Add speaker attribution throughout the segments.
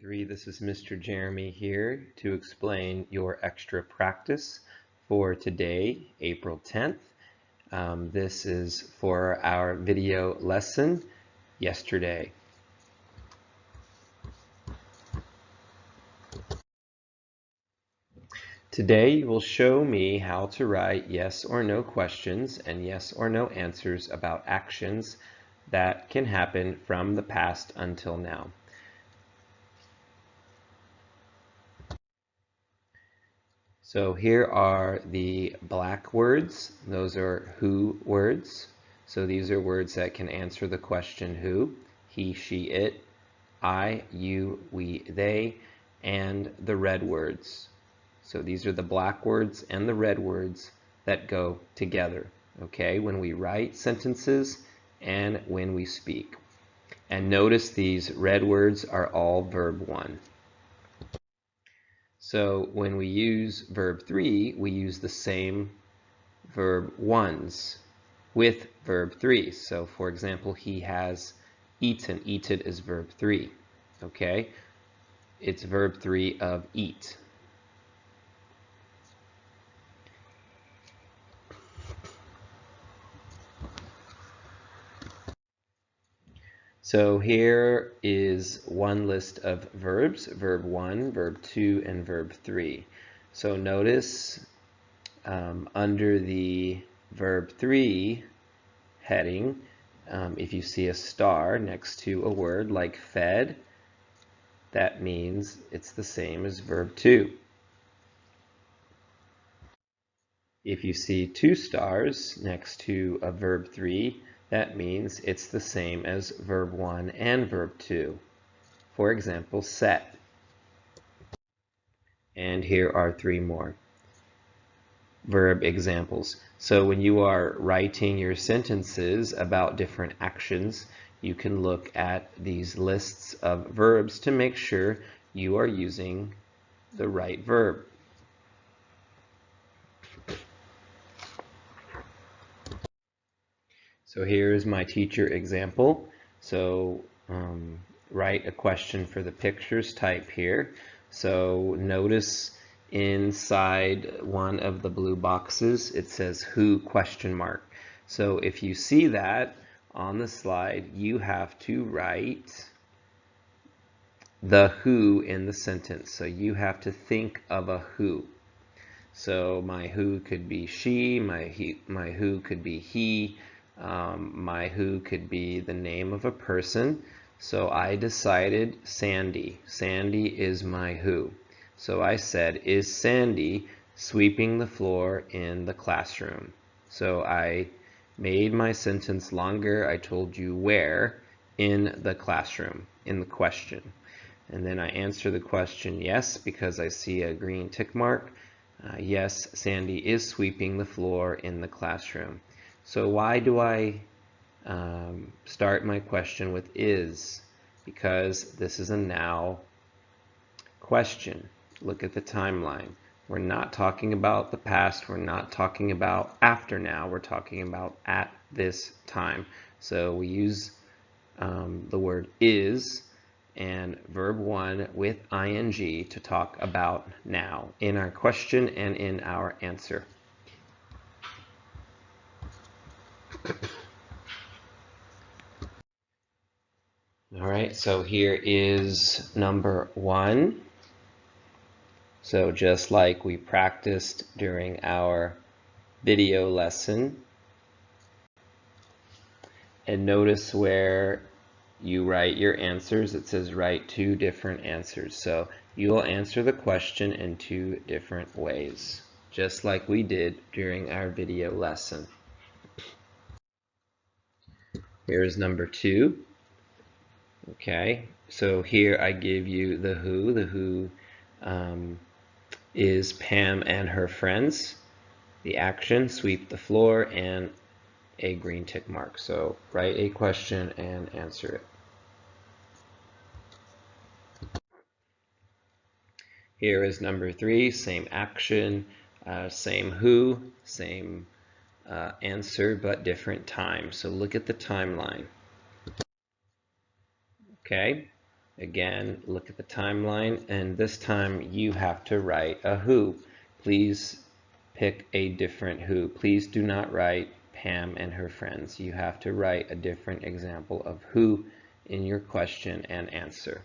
Speaker 1: 3, this is Mr. Jeremy here to explain your extra practice for today, April 10th. This is for our video lesson yesterday. Today you will show me how to write yes or no questions and yes or no answers about actions that can happen from the past until now. So here are the black words. Those are who words. So these are words that can answer the question who, he, she, it, I, you, we, they, and the red words. So these are the black words and the red words that go together, okay, when we write sentences and when we speak. And notice these red words are all verb 1. So when we use verb 3, we use the same verb 1s with verb 3. So for example, he has eaten. Eaten is verb 3. Okay? It's verb 3 of eat. So here is one list of verbs, verb 1, verb 2, and verb 3. So notice under the verb 3 heading, if you see a star next to a word like fed, that means it's the same as verb 2. If you see 2 stars next to a verb 3, that means it's the same as verb 1 and verb 2. For example, set. And here are 3 more verb examples. So when you are writing your sentences about different actions, you can look at these lists of verbs to make sure you are using the right verb. So here's my teacher example. So write a question for the pictures type here. So notice inside one of the blue boxes it says who question mark. So if you see that on the slide, you have to write the who in the sentence. So you have to think of a who. So my who could be she, my who could be he, my who could be the name of a person. So I decided Sandy. Sandy is my who. So I said, is Sandy sweeping the floor in the classroom? So I made my sentence longer. I told you where in the classroom, in the question. And then I answer the question yes, because I see a green tick mark. Yes, Sandy is sweeping the floor in the classroom. So why do I start my question with is? Because this is a now question. Look at the timeline. We're not talking about the past. We're not talking about after now. We're talking about at this time. So we use the word is and verb 1 with ing to talk about now in our question and in our answer. All right, so here is number 1. So just like we practiced during our video lesson, and notice where you write your answers, it says write 2 different answers. So you will answer the question in 2 different ways, just like we did during our video lesson. Here's number 2. Okay, so here I give you the who. The who is Pam and her friends. The action, sweep the floor, and a green tick mark. So write a question and answer it. Here is number 3, same action, same who, same answer, but different time. So look at the timeline. Okay, Again, look at the timeline, and this time you have to write a who. Please pick a different who. Please do not write Pam and her friends. You have to write a different example of who in your question and answer.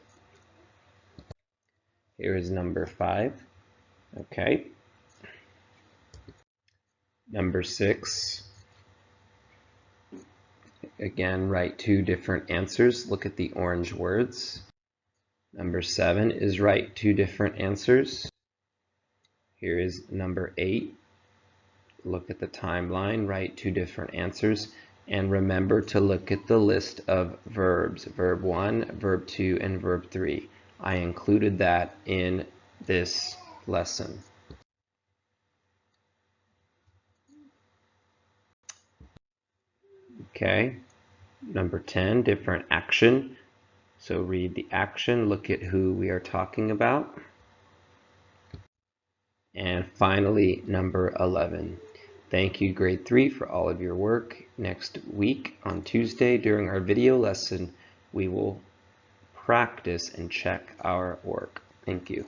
Speaker 1: Here is number 5. Okay. Number 6. Again, write 2 different answers. Look at the orange words. Number 7 is write 2 different answers. Here is number 8. Look at the timeline, write 2 different answers, and remember to look at the list of verbs, verb 1, verb 2, and verb 3. I included that in this lesson. Okay, number 10, different action. So read the action, look at who we are talking about. And finally, number 11. Thank you, grade 3, for all of your work. Next week on Tuesday during our video lesson, we will practice and check our work. Thank you.